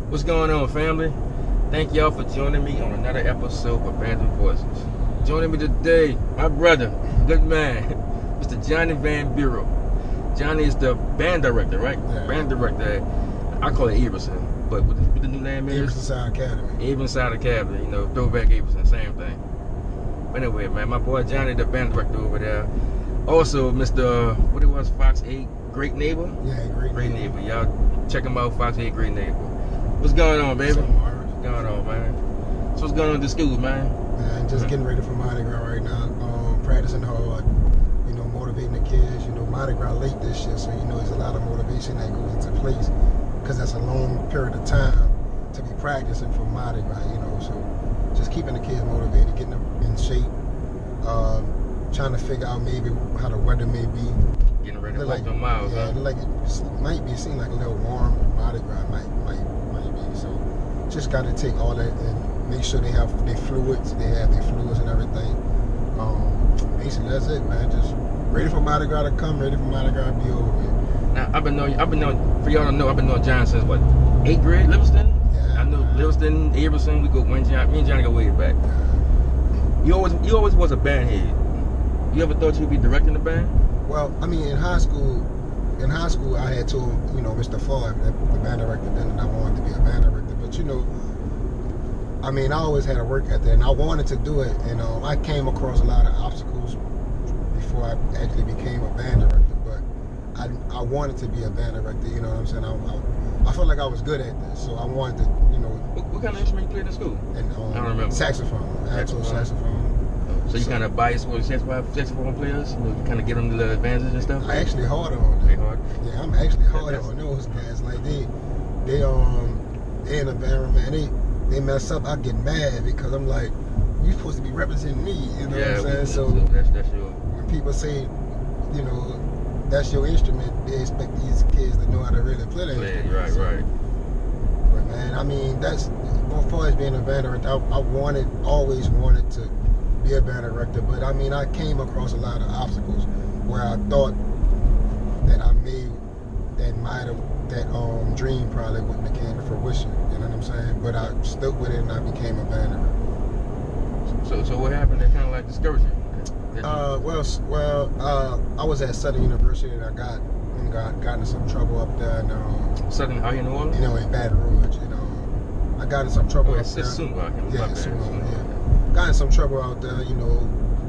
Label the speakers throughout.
Speaker 1: What's going on, family? Thank y'all for joining me on another episode of Abandoned Voices. Joining me today, my brother, good man, Mr. Johnnie Van Buren. Johnny is the band director, right?
Speaker 2: Yeah.
Speaker 1: Band director. I call it Abramson, but what the new name is?
Speaker 2: Abramson Sci Academy.
Speaker 1: Abramson Sci Academy, you know, throwback Abramson, same thing. But anyway, man, my boy Johnny, the band director over there. Also, Mr. What it was, Fox 8, Gr3at Neighbor?
Speaker 2: Yeah, Gr3at
Speaker 1: Neighbor. Y'all check him out, Fox 8, Gr3at Neighbor. What's going on, baby? What's going on, man? So what's going on at the school, man?
Speaker 2: Man, just getting ready for Mardi Gras right now. Practicing hard, you know, motivating the kids. You know, Mardi Gras late this year, so you know there's a lot of motivation that goes into place because that's a long period of time to be practicing for Mardi Gras, you know. So just keeping the kids motivated, getting them in shape, trying to figure out maybe how the weather may be.
Speaker 1: Getting ready to walk them miles,
Speaker 2: yeah,
Speaker 1: huh?
Speaker 2: Like it might be seem like a little warm. Mardi Gras might be. So just got to take all that and make sure they have their fluids. They have their fluids and everything. Basically that's it, man. Just ready for Mardi Gras to come. Ready for Mardi Gras to be over with.
Speaker 1: Now I've been knowing. For y'all to know, I've been knowing John since what, 8th grade, Livingston.
Speaker 2: Yeah,
Speaker 1: I know Livingston, Abramson. We go me and Johnny go way back. You always was a band head. You ever thought you'd be directing the band?
Speaker 2: Well, I mean, in high school, I had told, you know, Mr. Ford, the band director then, that I wanted to be a band director. But, you know, I mean, I always had a work ethic, and I wanted to do it. And I came across a lot of obstacles before I actually became a band director. But I wanted to be a band director, you know what I'm saying? I felt like I was good at this, so I wanted to, you know.
Speaker 1: What kind of instrument you played in school?
Speaker 2: And,
Speaker 1: I don't remember.
Speaker 2: Saxophone. Alto saxophone.
Speaker 1: So you kind of biased with saxophone players? You know, you kind of give them the advantages and stuff?
Speaker 2: I actually hard on them. Yeah, I'm actually hard on those guys. Like they in a band, man, they mess up, I get mad because I'm like, you supposed to be representing me, you know what I'm saying? So
Speaker 1: that's your.
Speaker 2: When people say, you know, that's your instrument, they expect these kids to know how to really play that instrument.
Speaker 1: Right,
Speaker 2: so,
Speaker 1: right.
Speaker 2: But man, I mean, that's as far as being a band director, I always wanted to be a band director, but I mean, I came across a lot of obstacles where I thought that that dream probably wouldn't have came to fruition, you know what I'm saying? But I stuck with it and I became a band director.
Speaker 1: So what happened that kind of like discouraged you?
Speaker 2: I was at Southern University and I got into some trouble up there, and
Speaker 1: Southern, out here in New Orleans?
Speaker 2: you know, in Baton Rouge, you know, I got in some trouble up there. Got in some trouble out there, you know,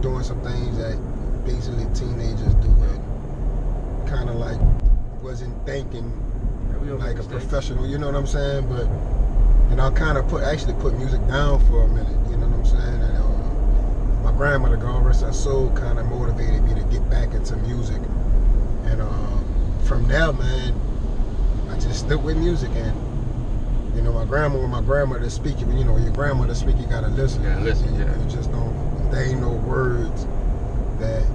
Speaker 2: doing some things that basically teenagers do, and kind of like wasn't thinking like a professional, you know what I'm saying? But and I kind of actually put music down for a minute, you know what I'm saying? And my grandmother, God rest her soul, kind of motivated me to get back into music, and from there, man, I just stuck with music. And you know, when my grandmother speak, you know, your grandmother speak, you gotta listen.
Speaker 1: Yeah, listen, yeah.
Speaker 2: You just don't, there ain't no words that,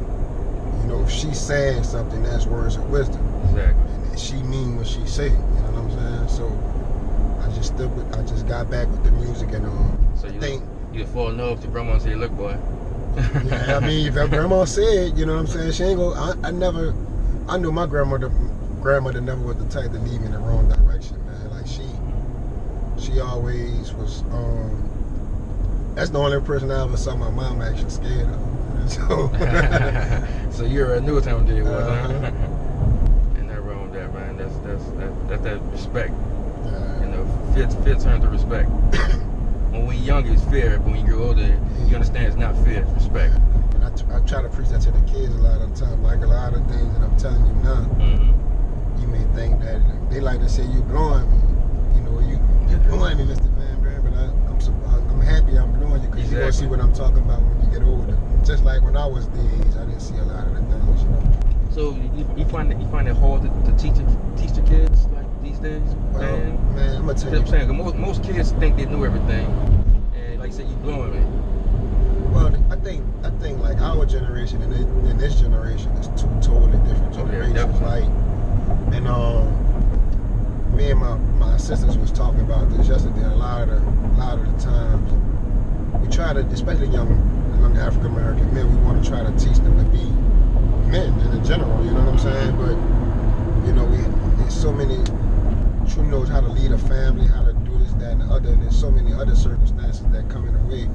Speaker 2: you know, if she's saying something, that's words of wisdom.
Speaker 1: Exactly.
Speaker 2: And she mean what she say, you know what I'm saying? So I just got back with the music, and
Speaker 1: so you fall in love with your grandma and say, look, boy.
Speaker 2: Yeah, I mean, if that grandma said, you know what I'm saying, she ain't go, I knew my grandmother never was the type to lead me in the wrong direction, man. Like she always was, that's the only person I ever saw my mom actually scared of. So,
Speaker 1: so you're a new time day, was, huh? Ain't nothing wrong with that, man. That's that respect. You know, fear turns to respect. When we're young, it's fear, but when you grow older, you understand it's not fear, it's respect.
Speaker 2: And I try to preach that to the kids a lot of the time. Like a lot of things that I'm telling you now, you may think that they like to say you blowing me. You know, you blowing me, Mr. Van Buren, but I'm happy I'm blowing you because you're going to see what I'm talking about when you get older. Just like when I was the age, I didn't see a lot of the things, you know.
Speaker 1: So you find it hard to teach the kids like these days?
Speaker 2: Well, man, I'm gonna tell you.
Speaker 1: I'm saying, most kids think they know everything, and like you said, you blowing me.
Speaker 2: Well, I think like our generation and this generation is two totally different generations.
Speaker 1: Definitely.
Speaker 2: Like, and me and my sisters was talking about this yesterday. A lot of the times we try to, especially young African American men, we want to try to teach them to be men in general. You know what I'm saying? But you know, there's so many who knows how to lead a family, how to do this, that, and the other, and there's so many other circumstances that come in the way.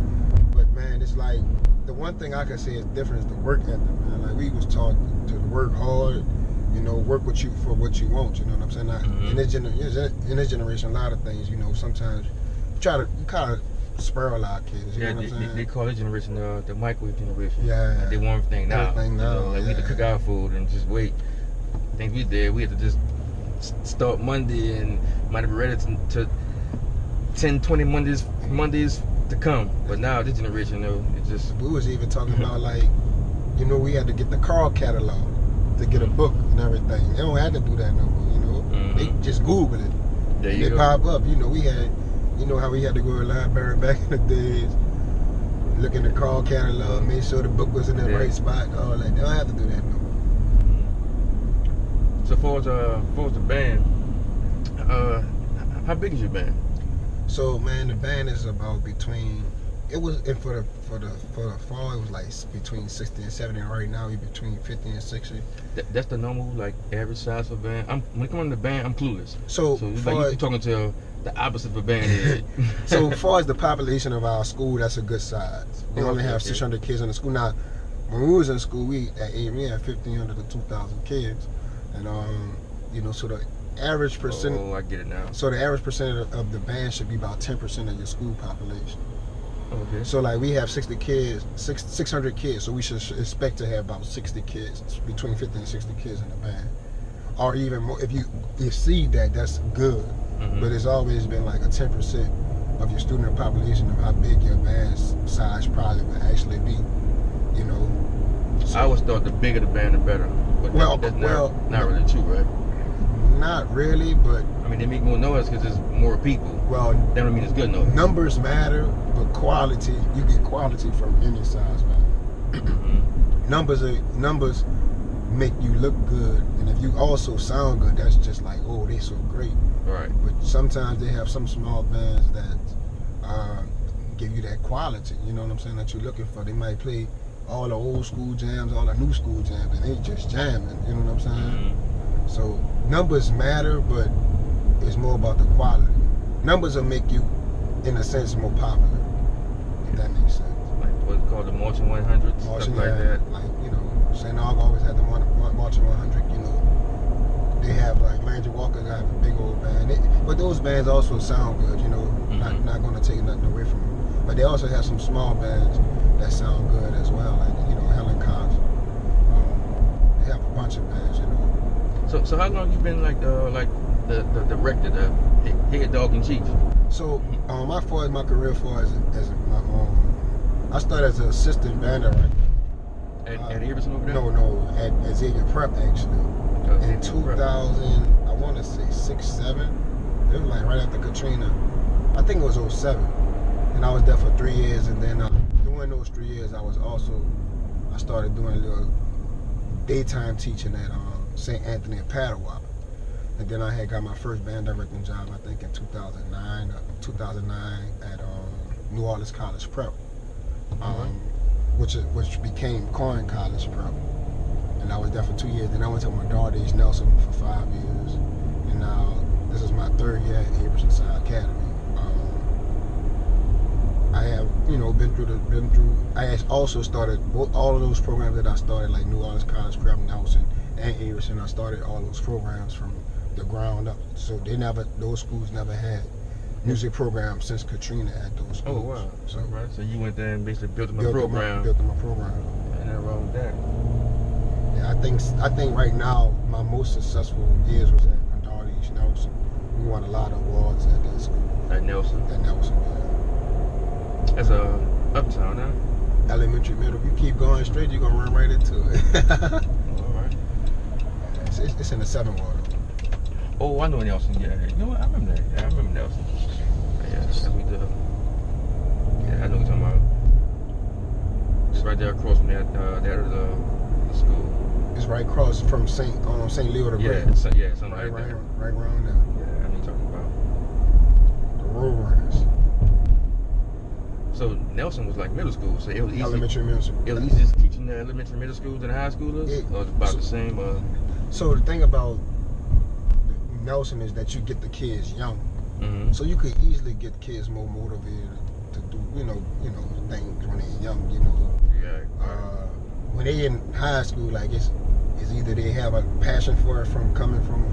Speaker 2: But man, it's like the one thing I can say is different is the work ethic, man. Like we was taught to work hard, you know, work with you for what you want. You know what I'm saying? In this generation, a lot of things, you know, sometimes you kind of spur a lot of kids. You know what I'm saying?
Speaker 1: They call this generation the microwave generation.
Speaker 2: Yeah.
Speaker 1: They want everything now.
Speaker 2: Everything now.
Speaker 1: You know, like we had to cook our food and just wait. Things we did, we had to just start Monday and might be ready to 10, 20 Mondays to come. But now this generation, you know, it's just.
Speaker 2: We was even talking about like, you know, we had to get the car catalog to get a book and everything. They don't have to do that no more, you know. They just Google it.
Speaker 1: There you
Speaker 2: they
Speaker 1: go.
Speaker 2: Pop up. You know, we had, you know how we had to go to the library back in the days, look in the car catalog, make sure the book was in the right spot, all that. They don't have to do that no more.
Speaker 1: So for the band, how big is your band?
Speaker 2: So man, the band is about between. It was for the fall. It was like between 60 and 70. And right now, we're between 50 and 60.
Speaker 1: That's the normal, like average size of a band. When it comes to the band, I'm clueless. So it's like you're talking to the opposite of a band head.
Speaker 2: So as far as the population of our school, that's a good size. We only have 600 kids in the school now. When we was in school, we had 1,500 to 2,000 kids. And you know, so the average percent.
Speaker 1: Oh, I get it now.
Speaker 2: So the average percent of the band should be about 10% of your school population.
Speaker 1: Okay.
Speaker 2: So like we have 60 kids, 600 kids. So we should expect to have about 60 kids, between 50 and 60 kids in the band, or even more. If you exceed that, that's good. But it's always been like a 10% of your student population of how big your band size probably would actually be. You know. So,
Speaker 1: I always thought the bigger the band, the better. But that's not really true, right?
Speaker 2: Not really, but
Speaker 1: I mean, they make more noise because there's more people.
Speaker 2: Well,
Speaker 1: that don't mean it's good noise.
Speaker 2: Numbers matter, but quality, you get quality from any size band. Numbers make you look good, and if you also sound good, that's just like, oh, they so great.
Speaker 1: Right.
Speaker 2: But sometimes they have some small bands that give you that quality. You know what I'm saying? That you're looking for. They might play all the old school jams, all the new school jams, and they just jamming. You know what I'm saying? So numbers matter, but it's more about the quality. Numbers will make you, in a sense, more popular. If that makes sense.
Speaker 1: Like what's called the Marching 100, stuff like that.
Speaker 2: Like, you know, St. Aug always had the Marching 100. You know, they have like Landry Walker got a big old band. But those bands also sound good. You know, not going to take nothing away from them. But they also have some small bands that sound good as well. Like, you know, Helen Cox. They have a bunch of bands. You know.
Speaker 1: So how long you been like the director, the head dog in chief? So
Speaker 2: my career as my I started as an assistant band director.
Speaker 1: At Abramson over there?
Speaker 2: No, at Xavier Prep actually. In 2000, I want to say 6, 7. It was like right after Katrina. I think it was 07. And I was there for 3 years, and then during those 3 years, I started doing a little daytime teaching at St. Anthony of Padua. And then I had got my first band directing job, I think in 2009 at New Orleans College Prep, which became Corn College Prep. And I was there for 2 years. Then I went to Daughters Nelson for 5 years. And now this is my 3rd year at Abramson Sci Academy. I have, you know, been through. I also started all of those programs that I started, like New Orleans College Prep, Nelson, and Abramson. I started all those programs from the ground up. So those schools never had music programs since Katrina at those schools.
Speaker 1: Oh wow! So you went there and basically built them a program.
Speaker 2: Built them a program.
Speaker 1: And nothing wrong with that.
Speaker 2: Yeah, I think right now my most successful years was at Daughters Nelson. We won a lot of awards at that school.
Speaker 1: At Nelson.
Speaker 2: At Nelson. Yeah.
Speaker 1: That's uptown now.
Speaker 2: Elementary, middle. If you keep going straight, you're gonna run right into it.
Speaker 1: All right.
Speaker 2: It's in the 7 Water.
Speaker 1: Oh, I know Nelson. Yeah. You know what? I remember that. Yeah, I remember Nelson. Yeah, that's what we do. Yeah, I know what you're talking about. Just right there across from that the school.
Speaker 2: It's right across from St. Leo the Great.
Speaker 1: Yeah, something right there.
Speaker 2: Right around there.
Speaker 1: Yeah, I know what you're talking about.
Speaker 2: The Road Runners.
Speaker 1: So Nelson was like middle school, so it was easy.
Speaker 2: Elementary, middle school.
Speaker 1: It was easy just teaching the elementary, middle school than the high schoolers, or it's about the same.
Speaker 2: So the thing about Nelson is that you get the kids young. So you could easily get kids more motivated to do, things when they're young, When they in high school, like it's either they have a passion for it from coming from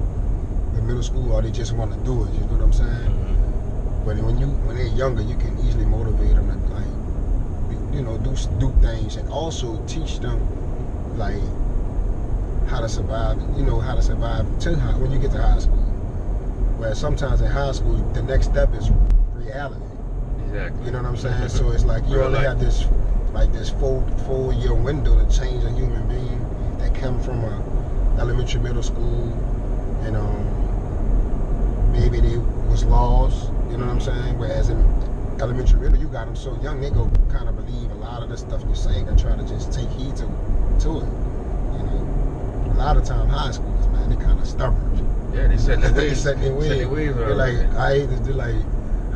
Speaker 2: the middle school, or they just want to do it. You know what I'm saying? But when they're younger, you can easily motivate them to do things, and also teach them like how to survive. How to survive when you get to high school. Where sometimes in high school, the next step is reality. Exactly. You know what I'm saying? So it's like you only have this 4-year window to change a human being that come from a elementary, middle school, and maybe they was lost. You know what I'm saying? Whereas in elementary, middle, you got them so young, they go kind of believe a lot of the stuff you're saying and try to just take heed to it. A lot of time high schoolers, man, they kind of stubborn.
Speaker 1: Yeah, they set their ways.
Speaker 2: They set their ways. They're like, I hate to do like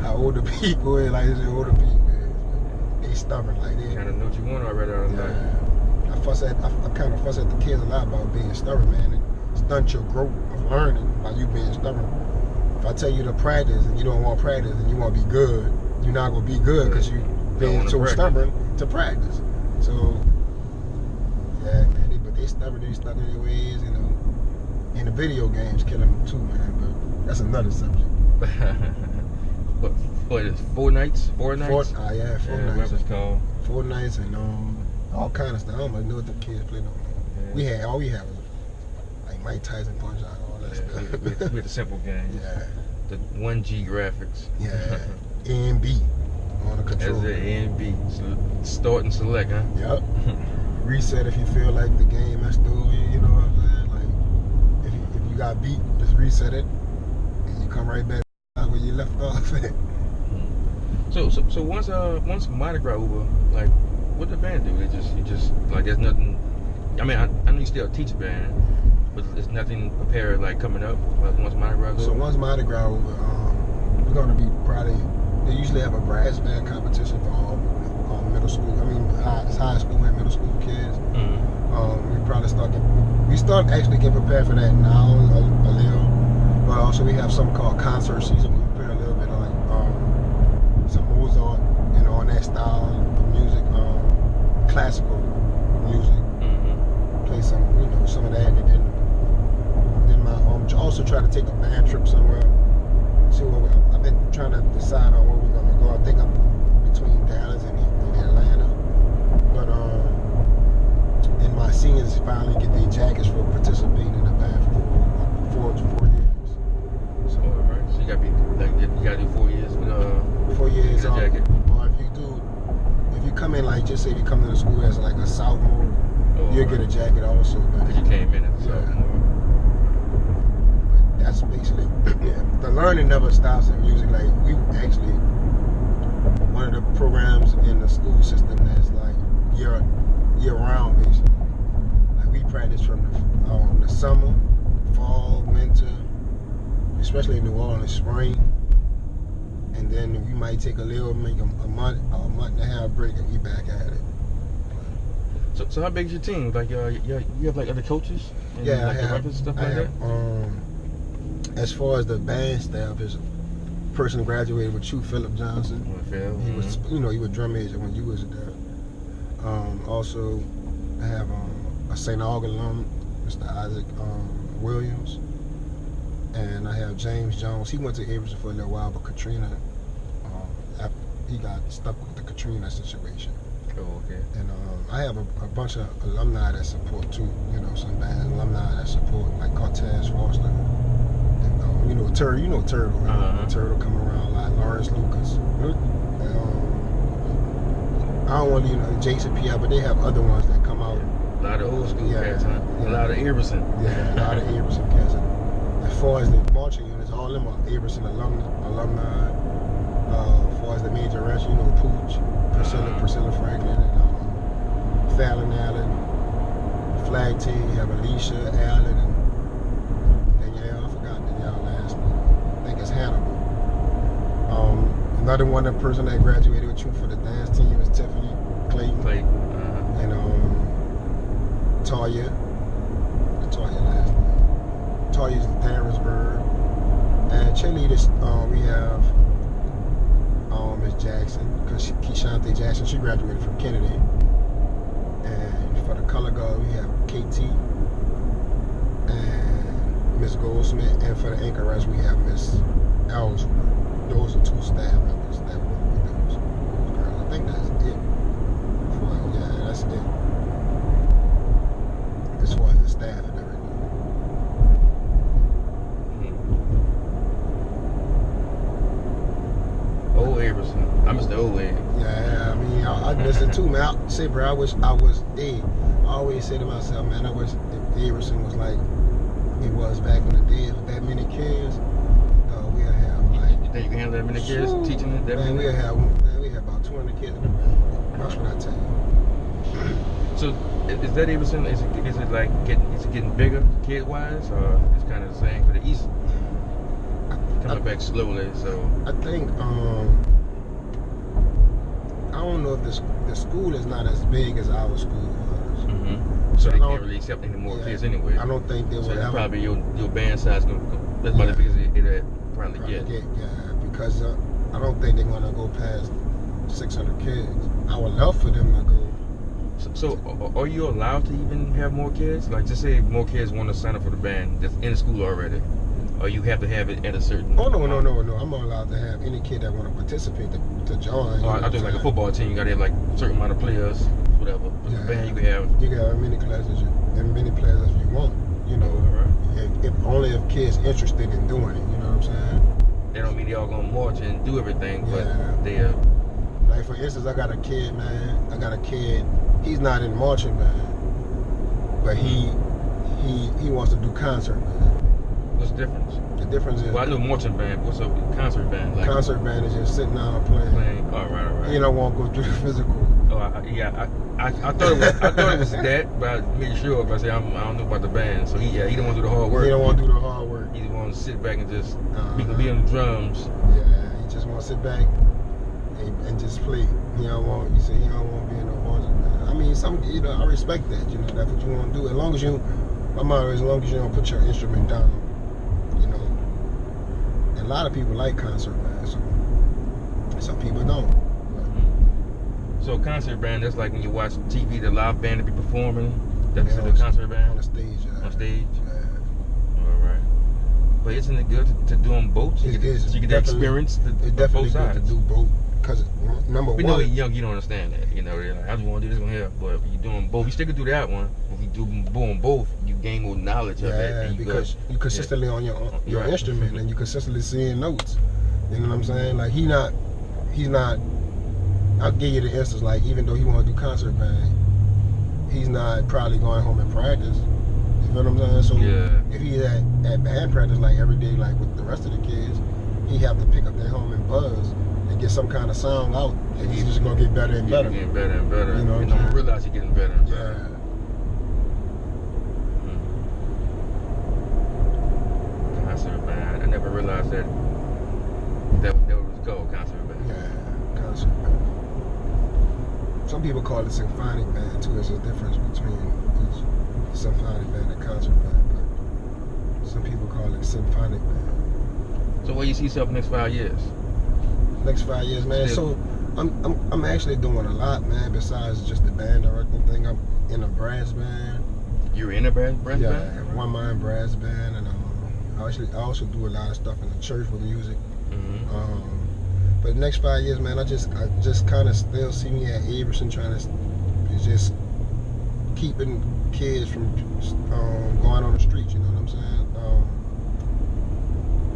Speaker 2: how older people is, like older people is. They stubborn, like they
Speaker 1: kind of know what you want already out of life.
Speaker 2: I kind of fuss at the kids a lot about being stubborn, man. It stunts your growth of learning by you being stubborn. If I tell you to practice and you don't want to practice and you want to be good, you're not going to be good because you being so stubborn to practice. So, yeah, man, but they stubborn, they stuck in their ways, And the video games kill them too, man. But that's another subject.
Speaker 1: What is 4 nights? 4 nights?
Speaker 2: Yeah, 4 nights.
Speaker 1: What's it called?
Speaker 2: 4 nights and all kind of stuff. I don't even know what the kids play no more. Yeah. All we had was like Mike Tyson Punch Out, all that stuff.
Speaker 1: With the simple games.
Speaker 2: Yeah.
Speaker 1: The 1G graphics.
Speaker 2: Yeah. A and B on the controller.
Speaker 1: That's it. A and B. Start and select, huh?
Speaker 2: Yep. Reset if you feel like the game messed over you. You know what I'm saying? Like if you got beat, just reset it, and you come right back where you left off at.
Speaker 1: So once Mardi Gras over, like, what the band do? You just like there's nothing. I mean, I know you still teach band, but there's nothing prepared like coming up. Like once Mardi Gras over.
Speaker 2: So once Mardi Gras over, we're gonna be probably. They usually have a brass band competition for all middle school. I mean, high school and middle school kids. We probably start actually getting prepared for that now a little. But also we have something called concert season. We prepare a little bit of like some Mozart and all that style of music, classical music. Play some of that, and then also try to take a band trip somewhere. See I've been trying to decide on where we're gonna go. I think I'm between Dallas and Atlanta, but and my seniors finally get their jackets for participating in the band for 4 years. So,
Speaker 1: all right. So you gotta do 4 years with
Speaker 2: 4 years.
Speaker 1: Get a jacket.
Speaker 2: Or if you come in like just say if you come to the school as like a sophomore, you'll get a jacket also.
Speaker 1: Because you came in as a sophomore.
Speaker 2: That's basically the learning never stops in music. Like we actually one of the programs in the school system that's like year round basically. Like we practice from the summer, fall, winter, especially in New Orleans, spring, and then we might take make a month and a half break and we back at it.
Speaker 1: So how big is your team? Like you have like other coaches? And
Speaker 2: yeah,
Speaker 1: like
Speaker 2: I have.
Speaker 1: Stuff like that?
Speaker 2: As far as the band staff, is a person graduated with you, Philip Johnson. He was, he was drum major when you was there. Also, I have a St. Aug alum, Mr. Isaac Williams, and I have James Jones. He went to Abramson for a little while, but Katrina, he got stuck with the Katrina situation.
Speaker 1: Oh, okay.
Speaker 2: And I have a bunch of alumni that support too. Some band alumni that support, like Cortez Foster. Turtle, right? Turtle come around a lot. Lawrence Lucas. I don't want to, Jason Pierre, but they have other ones that come out.
Speaker 1: A lot of old school cats, huh? A lot of Abramson.
Speaker 2: Yeah, a lot of Abramson cats. As far as the marching units, all of them are Abramson alumni. As far as the major rest, Pooch, Priscilla Franklin, and Fallon Allen, Flag team. You have Alicia Allen, and Danielle. I forgot Danielle last name. I think it's Hannibal. Another one, the person that graduated with you for the dance team is Tiffany Clayton. And Toya. Toya last name. Toya's Harrisburg. And cheerleaders, we have Miss Jackson, because Keishante Jackson, she graduated from Kennedy. And for the color guard, we have KT and Miss Goldsmith. And for the anchoress, we have Miss Ellsworth. Those are 2 staff members that work with those girls. I think that's it. Yeah, that's it. As far as the staff and everything.
Speaker 1: Old Abramson. I miss the old way.
Speaker 2: Yeah, I mean, I miss it too, man. I say, bro, I wish I was I always say to myself, man, I wish if Abramson was like it was back in the days with that many kids, we'll have like.
Speaker 1: You think you can handle that many kids teaching it?
Speaker 2: Man, we have about 200 kids in the band. That's what I tell you.
Speaker 1: So, is that Abramson? Is it like getting bigger kid wise, or it's kind of the same for the East? Coming back slowly, so.
Speaker 2: I think I don't know if the school is not as big as our school was.
Speaker 1: Mm-hmm. So they can't really accept any more kids anyway.
Speaker 2: I don't think they will.
Speaker 1: So probably your band size that's about as big as it probably get.
Speaker 2: Yeah, because I don't think they're gonna go past 600 kids. I would love for them to go.
Speaker 1: So are you allowed to even have more kids? Like, just say more kids want to sign up for the band that's in school already, or you have to have it at a certain.
Speaker 2: Oh no! I'm allowed to have any kid that want to participate to join.
Speaker 1: I think like a football team, you got to have like a certain amount of players, whatever. But the band you can have.
Speaker 2: You can have as many players as you want. You know, if only if kids interested in doing it. You know what I'm saying?
Speaker 1: They don't mean they all gonna march and do everything, but they're.
Speaker 2: Like for instance, I got a kid, man. He's not in marching band, but he wants to do concert band.
Speaker 1: What's the difference?
Speaker 2: The difference is.
Speaker 1: Well, I know marching band. What's a concert band? Like
Speaker 2: concert band is just sitting down playing.
Speaker 1: All right.
Speaker 2: He don't want to go through the physical.
Speaker 1: Oh, I thought it was that, but I made sure. But I said I don't know about the band, so he don't want to do the hard work.
Speaker 2: He don't want to do the hard work.
Speaker 1: He just want to sit back and just be on the drums.
Speaker 2: Yeah, he just want to sit back and just play. He don't want to be in no marching band. I mean, I respect that. You know, that's what you want to do. As long as you don't put your instrument down. You know, and a lot of people like concert bands. So some people don't.
Speaker 1: So concert band, that's like when you watch TV, the live band to be performing. That's the concert band
Speaker 2: on the stage.
Speaker 1: On stage.
Speaker 2: Yeah.
Speaker 1: All right. But isn't it good to do them both? So you get that experience.
Speaker 2: It's definitely
Speaker 1: both sides.
Speaker 2: Good to do both. Because number one,
Speaker 1: we know you're young, you don't understand that. You know, they're like, I just want to do this one here. But when you're doing both, you still can do that one. If you do both, you gain more knowledge of it.
Speaker 2: Yeah, because you consistently on your instrument and you consistently seeing notes. You know what I'm saying? Like he's not. I'll give you the instance. Like even though he want to do concert band, he's not probably going home and practice. You know what I'm saying? So if he's at band practice like every day, like with the rest of the kids, he have to pick up their home and buzz. Get some kind of sound out, and he's just gonna get better and better.
Speaker 1: Getting better and better.
Speaker 2: You know,
Speaker 1: you don't realize you're getting better and better. Concert band. I never realized that was called concert band.
Speaker 2: Yeah, concert band. Some people call it symphonic band too. There's a difference between each symphonic band and concert band, but some people call it symphonic band.
Speaker 1: So where you see yourself next 5 years?
Speaker 2: Next 5 years, man. So I'm actually doing a lot, man. Besides just the band directing thing, I'm in a brass band.
Speaker 1: You're in a brass band?
Speaker 2: Yeah, one man brass band, and I also do a lot of stuff in the church with music.
Speaker 1: Mm-hmm.
Speaker 2: But the next 5 years, man, I just kind of still see me at Abramson trying to just keeping kids from going on the streets. You know what I'm saying?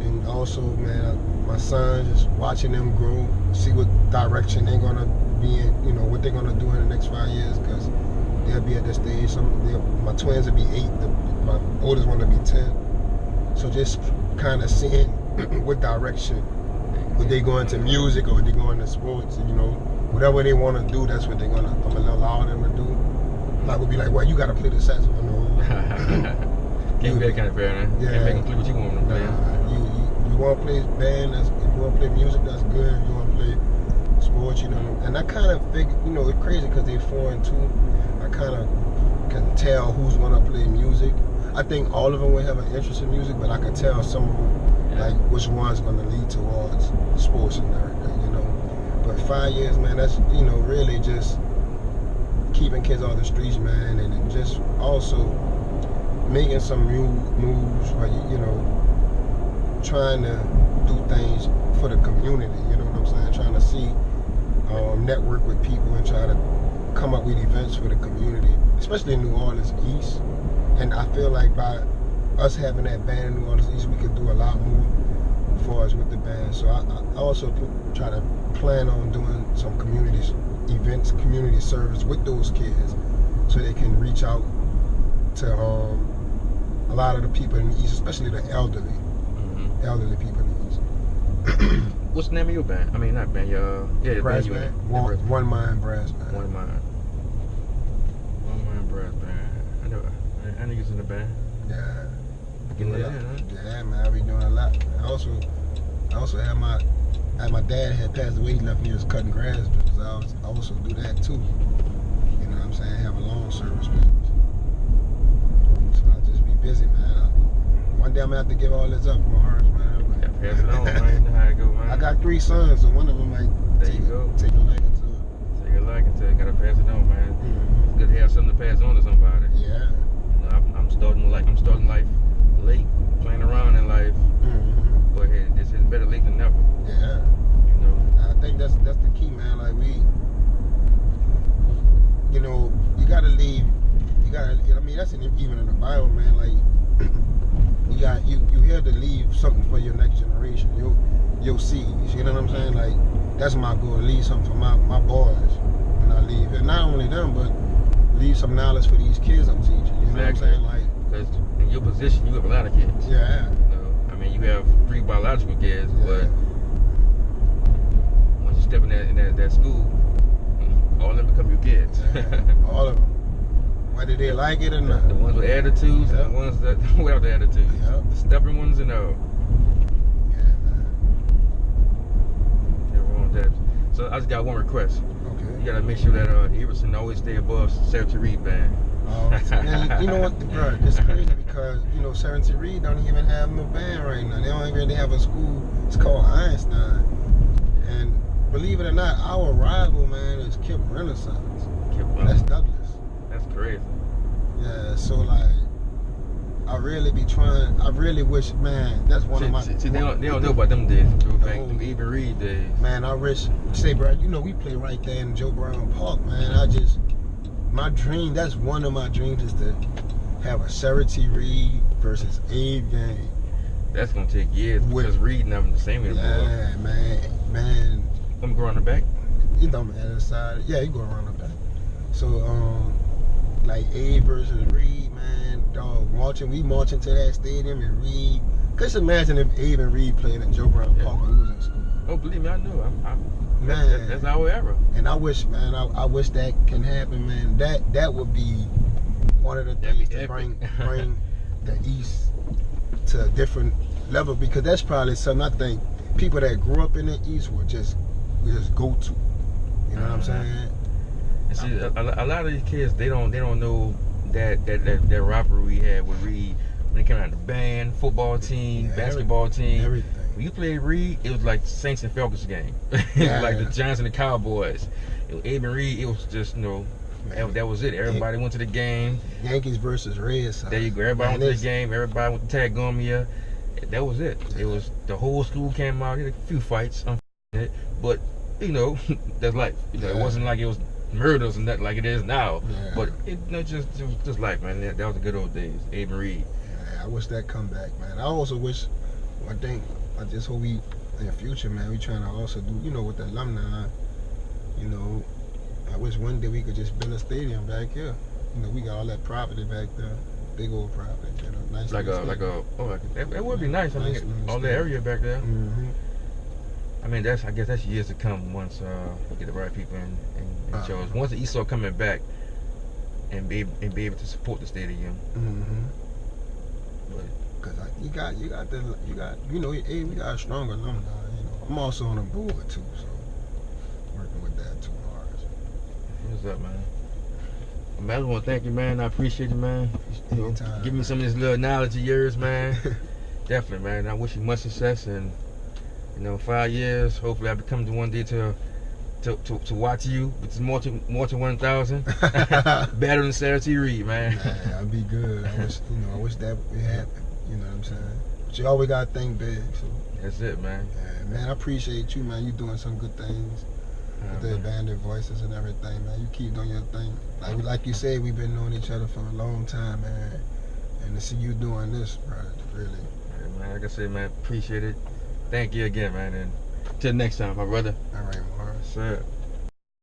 Speaker 2: And also, man, my sons, just watching them grow, see what direction they're gonna be in, you know, what they're gonna do in the next 5 years, because they'll be at that stage. My twins will be 8, my oldest one will be 10. So just kind of seeing what direction, would they go into music or would they go into sports, and, you know, whatever they want to do, that's what I'm gonna allow them to do. Like, would be like, well, you gotta play the saxophone.
Speaker 1: Can't be that kind of parent, huh?
Speaker 2: Yeah.
Speaker 1: Can't make them play what you want them to play.
Speaker 2: You want to play band, if you want to play music, that's good. If you want to play sports, you know. And I kind of think, you know, it's crazy because they're 4 and 2. I kind of can tell who's going to play music. I think all of them will have an interest in music, but I can tell some of them like which one's going to lead towards sports and everything, you know. But 5 years, man, that's, you know, really just keeping kids off the streets, man, and then just also making some new moves, like, you know, trying to do things for the community, you know what I'm saying? Trying to see, network with people and try to come up with events for the community, especially in New Orleans East. And I feel like by us having that band in New Orleans East, we could do a lot more for us with the band. So I also try to plan on doing some community events, community service with those kids, so they can reach out to a lot of the people in the East, especially the elderly, elderly people in the East.
Speaker 1: What's the name of your band? I mean, not band, your
Speaker 2: brass band. One Mind Brass Band.
Speaker 1: One Mind Brass Band. I know you was in the band.
Speaker 2: Yeah.
Speaker 1: Yeah,
Speaker 2: man, I be doing a lot. I also had my dad had passed away. He left me just cutting grass, because I also do that too. You know what I'm saying? I have a lawn service business, so I just be busy, man. One day I'm gonna have to give all this up, Mars, man.
Speaker 1: Yeah, pass it on, man. You know how it go, man.
Speaker 2: I got 3 sons, so one of them might take a liking to it.
Speaker 1: Take a liking to it. Gotta pass it on, man. It's good to have something to pass on to somebody.
Speaker 2: Yeah.
Speaker 1: You know, I'm starting life late, playing around in life. But hey, this is better late than never.
Speaker 2: Yeah.
Speaker 1: You know.
Speaker 2: I think that's the key, man. Like you know, you gotta leave. You gotta. I mean, that's even in the Bible, man. Like you have to leave something for your next generation, your seeds. You know what I'm saying? Like that's my goal. Leave something for my boys when I leave, and not only them, but leave some knowledge for these kids I'm teaching. You know what I'm saying? Like,
Speaker 1: because in your position, you have a lot of kids.
Speaker 2: Yeah.
Speaker 1: You know, I mean, you have 3 biological kids, but once you step in that school, all of them become your kids.
Speaker 2: Yeah. All of them. Whether they like it or not.
Speaker 1: The ones with attitudes and the ones that without the attitudes.
Speaker 2: Yep.
Speaker 1: The stubborn ones and all.
Speaker 2: Yeah, man.
Speaker 1: Can't wrong with that. So I just got one request.
Speaker 2: Okay.
Speaker 1: You gotta make sure that Abramson always stay above Serenity Read band.
Speaker 2: Man, you know what, bro? It's crazy because, you know, Serenity Read don't even have no band right now. They don't even really have a school. It's called Einstein. And believe it or not, our rival, man, is Kip Renaissance. That's Douglas.
Speaker 1: That's crazy.
Speaker 2: Yeah, so like, I really wish, man, that's one of my...
Speaker 1: See, they don't know about them days, them even Read days.
Speaker 2: Man, I wish, bro, you know, we play right there in Joe Brown Park, man. My dream, that's one of my dreams, is to have a Serenity Read versus Abe game.
Speaker 1: That's gonna take years, because Read never the same anymore.
Speaker 2: Yeah, man.
Speaker 1: Let me go around the back.
Speaker 2: You don't matter the side. Yeah, you go around the back. So, like Abe versus Read, man, dog, we marching to that stadium and Read. Just imagine if Abe and Read played at Joe Brown Park when we was in school.
Speaker 1: Oh, believe me, I know.
Speaker 2: Man,
Speaker 1: that's our era.
Speaker 2: And I wish, man, I wish that can happen, man. That would be one of the things to bring the East to a different level, because that's probably something I think people that grew up in the East would just go to. You know what I'm saying?
Speaker 1: And see, a lot of these kids, they don't know that rivalry we had with Read when it came out, the band, football team, basketball team.
Speaker 2: Everything.
Speaker 1: When you played Read, it was like the Saints and Falcons game. It was like the Giants and the Cowboys. Abe and Read, it was just, you know, that was it. Everybody went to the game.
Speaker 2: Yankees versus Red Sox.
Speaker 1: There you go. Everybody went to the game. Everybody went to Tagomia. That was it. It was the whole school came out. There had a few fights, but you know, that's life. You know, it wasn't like it was murders and nothing like it is now. Yeah. But it was just life, man. That was the good old days. Abe and Read.
Speaker 2: Yeah, I wish that come back, man. I also wish, I just hope we, in the future, man, we trying to also do, you know, with the alumni, you know, I wish one day we could just build a stadium back here. You know, we got all that property back there, big old property, you know, nice. That would be nice. I mean, all the area back there. I mean, I guess that's years to come once we get the right people in charge. Once the East start coming back and be able to support the stadium. But because we got a strong alumni. You know, I'm also on the board too, so working with that too hard. What's up, man? I just want to thank you, man. I appreciate you, man. Give me some of this little knowledge of yours, man.
Speaker 1: Definitely, man. I wish you much success, and 5 years. Hopefully, I become the one day to watch you. It's more to 1,000. Better than Sarah T. Reed, man.
Speaker 2: Nah, I'll be good. I wish that it happened. You know what I'm saying? But you always gotta think big. So.
Speaker 1: That's it, man.
Speaker 2: Yeah, man, I appreciate you, man. You doing some good things with the abandoned voices and everything, man. You keep doing your thing. Like you said, we've been knowing each other for a long time, man. And to see you doing this, bro, really.
Speaker 1: Yeah, man. Like I said, man, appreciate it. Thank you again, man. And till next time, my brother.
Speaker 2: All right, Morris.
Speaker 1: Sir.